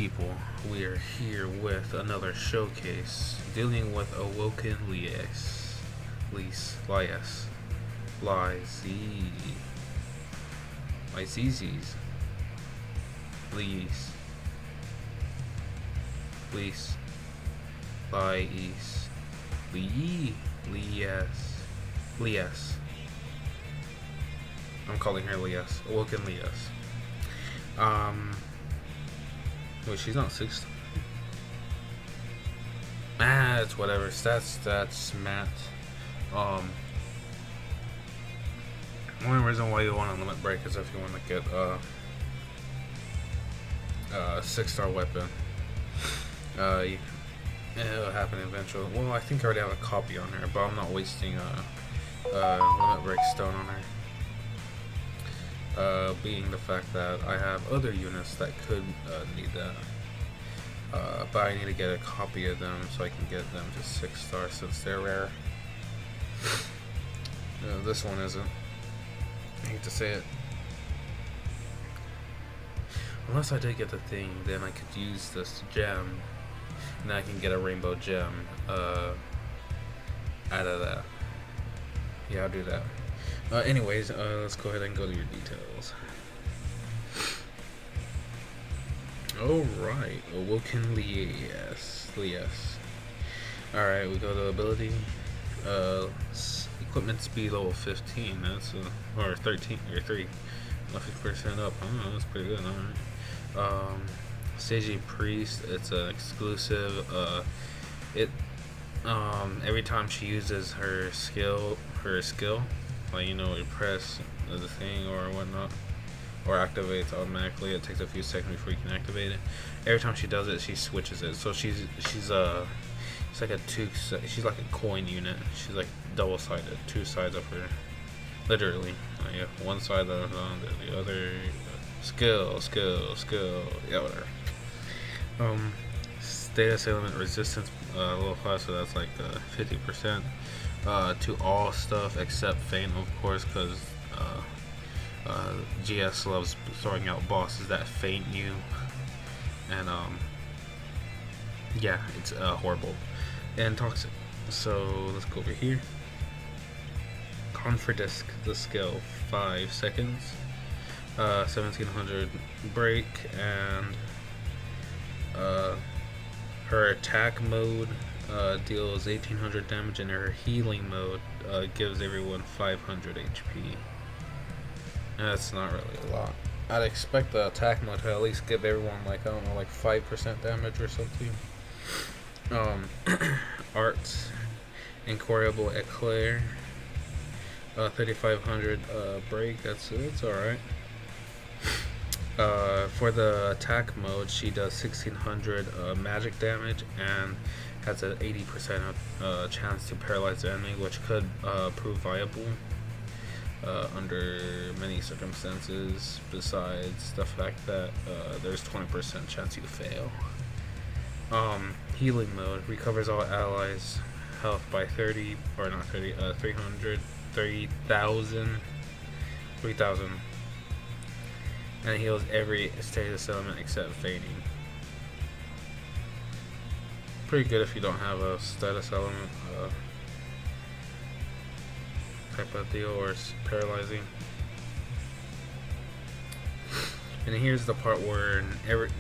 people, we are here with another showcase dealing with Awoken Liese, Liese, Liese, Liese. I'm calling her Liese. Awoken Liese. Wait, she's not 6. It's whatever. Stats, Matt. Only reason why you want a limit break is if you want to get a 6-star weapon. It'll happen eventually. Well, I think I already have a copy on her, but I'm not wasting a limit break stone on her. Being the fact that I have other units that could need that. But I need to get a copy of them so I can get them to 6-star since they're rare. This one isn't. I hate to say it. Unless I did get the thing, then I could use this gem, and I can get a rainbow gem out of that. Yeah, I'll do that. Anyways, let's go ahead and go to your details. Alright, Awoken Liese. Alright, we go to ability. Equipment speed level 15. That's or 13 or 3. 50% up. Oh, that's pretty good. Alright. Seiji Priest. It's an exclusive. Every time she uses her skill, like you press the thing or whatnot, or activates automatically. It takes a few seconds before you can activate it. Every time she does it, she switches it. So she's like a she's like a coin unit. She's like double-sided, 2 sides of her, literally. Like one side on the other. Skill. Yeah, whatever. Status element resistance level 5, so that's like 50%. To all stuff except feint, of course, because GS loves throwing out bosses that feint you, and yeah, it's horrible and toxic. So let's go over here. Confidisc, the skill, 5 seconds, 1700 break, and her attack mode deals 1800 damage, and her healing mode gives everyone 500 HP. That's not really a lot. I'd expect the attack mode to at least give everyone like 5% damage or something. Arts, Incroyable Eclair, 3500 break. That's alright. For the attack mode, she does 1600 magic damage and has an 80% chance to paralyze the enemy, which could prove viable under many circumstances. Besides the fact that there's 20% chance you fail. Healing mode recovers all allies' health by 3,000, and heals every status element except fading. Pretty good if you don't have a status element type of deal, or it's paralyzing. And here's the part where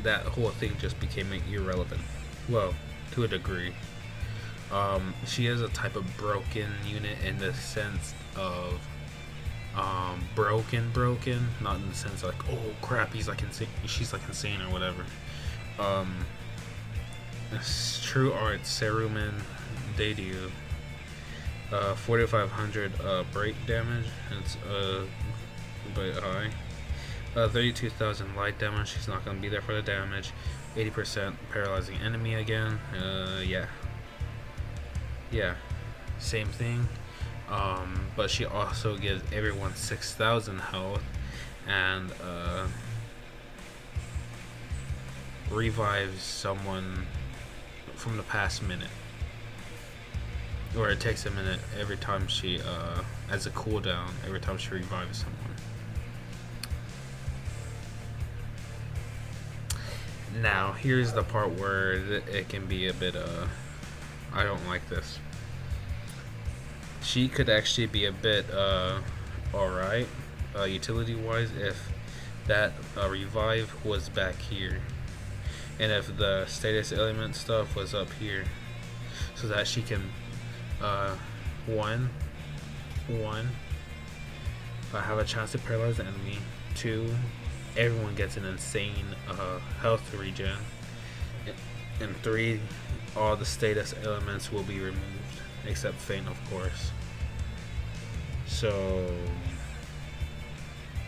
that whole thing just became irrelevant. Well, to a degree. She is a type of broken unit in the sense of broken, not in the sense like, oh crap, he's like insane, she's like insane or whatever. True art, Cerumen Debut, 4500 break damage. It's but high. 32,000 light damage. She's not gonna be there for the damage. 80% paralyzing enemy again. Yeah, same thing. But she also gives everyone 6,000 health and revives someone from the past minute, or it takes a minute every time she as a cooldown every time she revives someone. Now, here's the part where it can be a bit, I don't like this. She could actually be a bit, alright, utility-wise, if that revive was back here. And if the status element stuff was up here. So that she can, one, have a chance to paralyze the enemy. 2, everyone gets an insane health regen. And 3, all the status elements will be removed, except Feint, of course. So,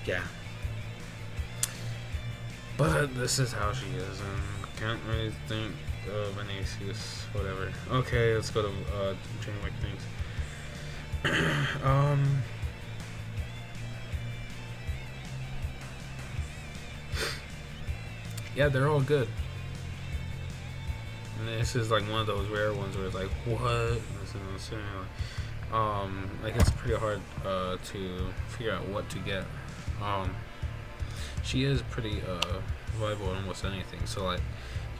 yeah. But this is how she is, and can't really think of any excuse. Whatever. Okay, let's go to Chain Awakenings. Yeah, they're all good. And this is like one of those rare ones where it's like, what? Like it's pretty hard to figure out what to get. She is pretty viable in almost anything. So like,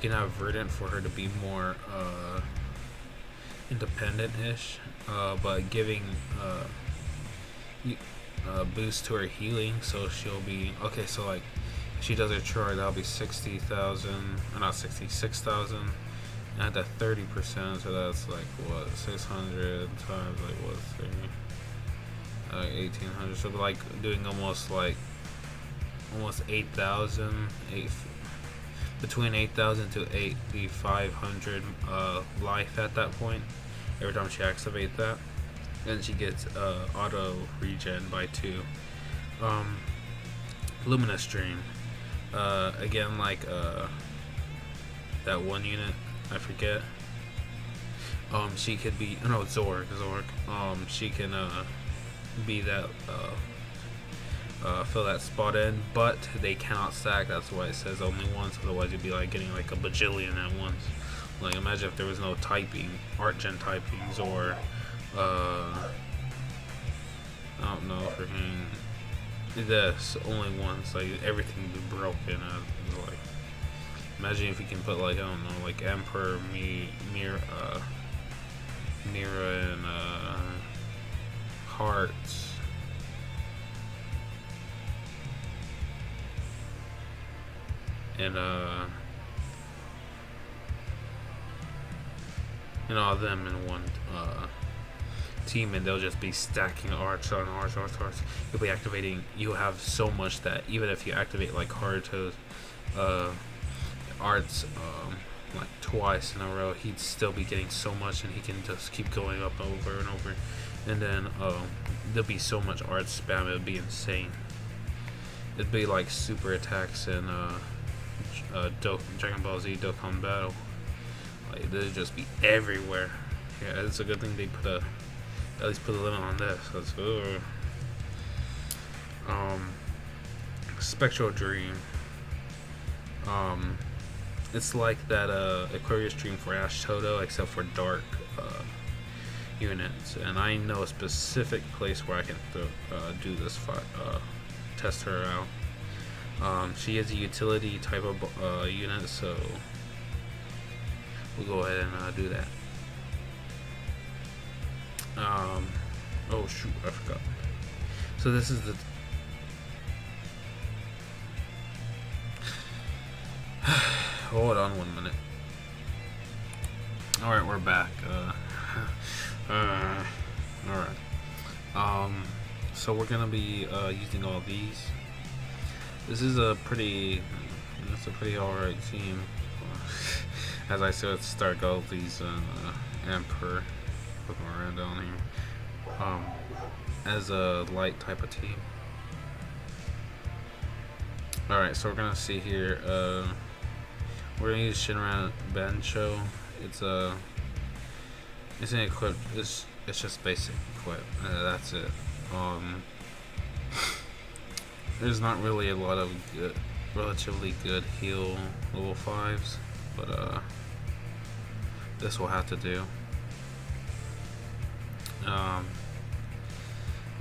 you can have Verdant for her to be more independent-ish, but giving boost to her healing, so she'll be okay. So like, if she does her chart, that'll be 60,000, or not 66,000. Add that 30%, so that's like what, 600 times like what, 3, 1,800. So like doing almost 8,000, between 8,000 to 8,500 life at that point. Every time she activates that, and she gets auto regen by 2. Luminous Stream, again, like that one unit, I forget. She could be, no, Zorg. She can be that fill that spot in, but they cannot stack. That's why it says only once. Otherwise, you'd be like getting like a bajillion at once. Like, imagine if there was no typing, art gen typings, or I don't know, freaking this only once. Like everything would be broken. Like, imagine if you can put like, I don't know, like Emperor, Mira, and Hearts. And all of them in one team, and they'll just be stacking arts on arts. You'll be activating. You'll have so much that even if you activate like Haruto's arts like twice in a row, he'd still be getting so much, and he can just keep going up over and over. And then there'll be so much art spam, it'd be insane. It'd be like super attacks in Dragon Ball Z Dokkan Battle. Like, they'd just be everywhere. Yeah, it's a good thing they at least put a limit on this. That's Spectral Dream. It's like that Aquarius Dream for Ash Toto, except for dark units. And I know a specific place where I can do this test her out. She is a utility type of unit, so we'll go ahead and do that. Oh shoot, I forgot. So this is the hold on 1 minute. Alright, we're back. Alright. So we're gonna be using all these. This is a pretty alright team. As I said, start Goldie's Emperor, put them around down here. As a light type of team. Alright, so we're gonna see here. We're gonna use Shinran Bencho. It's an equip. It's just basic equip. That's it. There's not really a lot of relatively good heal level 5s, but this will have to do.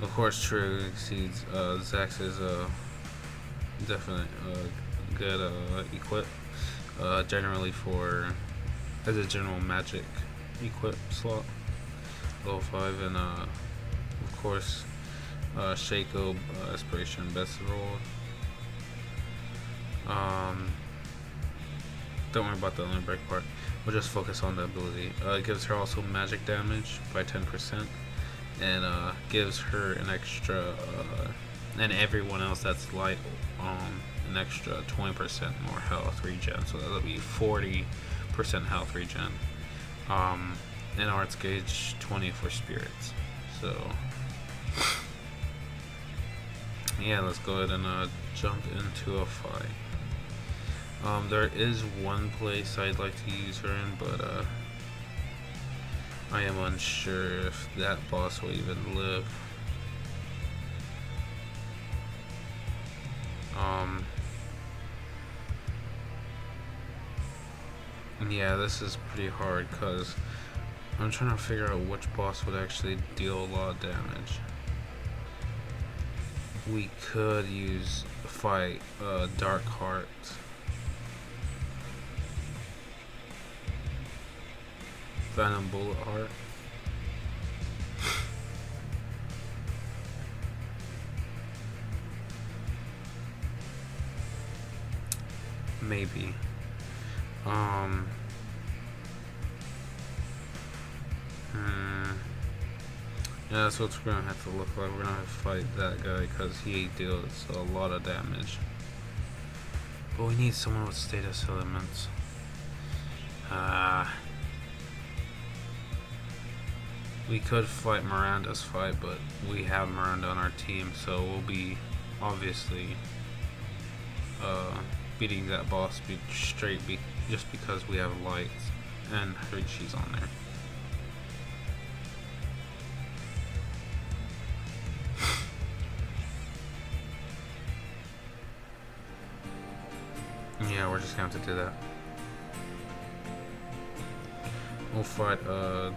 Of course, True exceeds Zax is a definite good equip. generally for as a general magic equip slot, level 5, and of course Shaco, Aspiration, Best Roll. Don't worry about the limit break part. We'll just focus on the ability. It gives her also magic damage by 10%, and gives her an extra, and everyone else that's light, an extra 20% more health regen. So that'll be 40% health regen. And arts gauge 20 for spirits. So yeah, let's go ahead and jump into a fight. There is one place I'd like to use her in, but I am unsure if that boss will even live. Yeah, this is pretty hard because I'm trying to figure out which boss would actually deal a lot of damage. We could fight Dark Heart. Venom Bullet Heart. Maybe. Yeah, that's what we're gonna have to look like. We're gonna have to fight that guy because he deals a lot of damage. But we need someone with status elements. We could fight Miranda's fight, but we have Miranda on our team, so we'll be obviously beating that boss just because we have lights and she's on there. Yeah, we're just gonna have to do that. We'll fight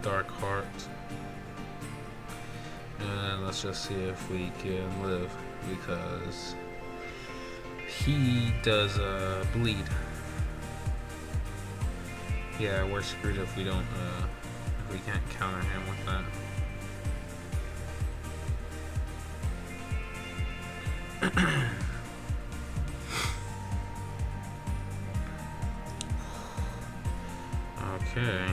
Dark Heart. And let's just see if we can live, because he does bleed. Yeah, we're screwed if we don't if we can't counter him with that. Okay.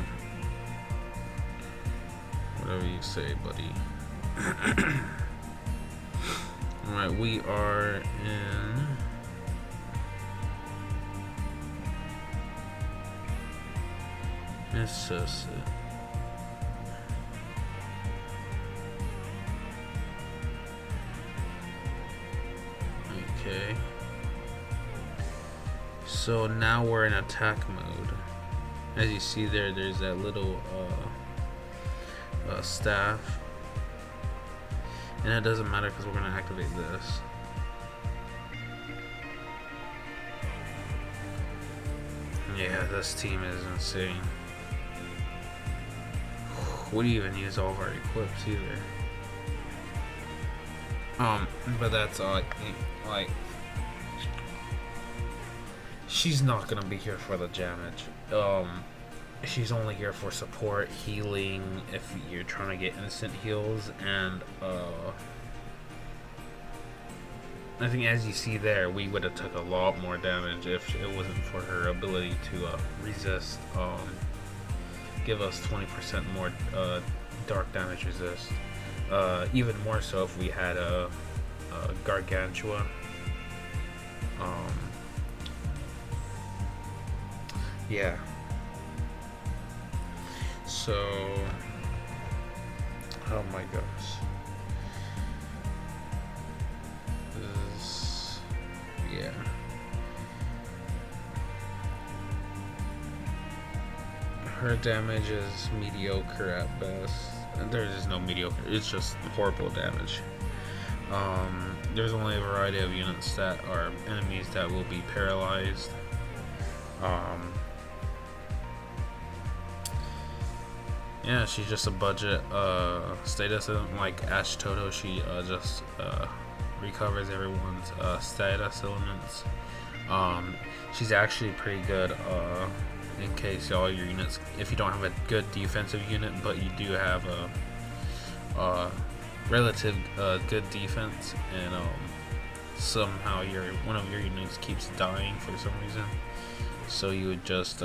Whatever you say, buddy. Alright, we are in Mississippi. Okay. So now we're in attack mode. As you see there's that little staff. And it doesn't matter because we're going to activate this. Yeah, this team is insane. We didn't even use all of our equips either. But that's like she's not gonna be here for the damage. She's only here for support, healing, if you're trying to get instant heals, and I think as you see there, we would have took a lot more damage if it wasn't for her ability to resist, give us 20% more dark damage resist. Even more so if we had a Gargantua. Yeah. So, oh my gosh. Yeah. Her damage is mediocre at best. And there's just no mediocre, it's just horrible damage. There's only a variety of units that are enemies that will be paralyzed. Yeah, she's just a budget status, like Ash Toto. She just recovers everyone's status elements Um, she's actually pretty good. In case all your units, if you don't have a good defensive unit, but you do have a relative good defense, and somehow one of your units keeps dying for some reason, so you would just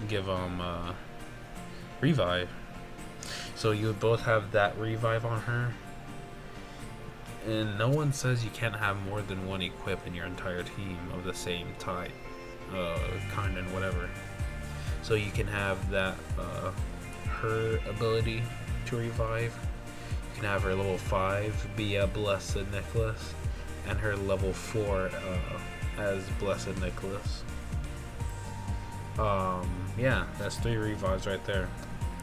give them revive. So you would both have that revive on her, and no one says you can't have more than one equip in your entire team of the same type, kind, and whatever. So you can have that her ability to revive. You can have her level 5 be a Blessed Nicholas, and her level 4 as Blessed Nicholas. Yeah, that's 3 revives right there,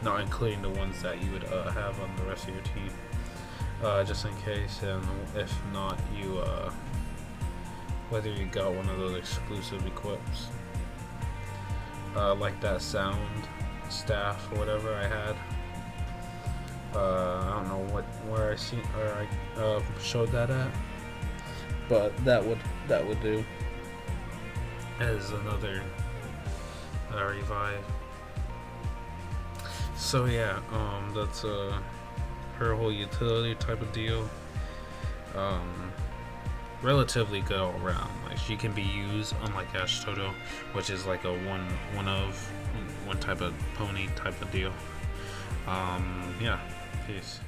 not including the ones that you would have on the rest of your team, just in case. And if not, you whether you got one of those exclusive equips, like that sound staff or whatever I had. I don't know where I showed that at, but that would do as another revive. So yeah, that's her whole utility type of deal. Relatively good all around. Like, she can be used unlike Ash Toto, which is like a one type of pony type of deal. Yeah, peace.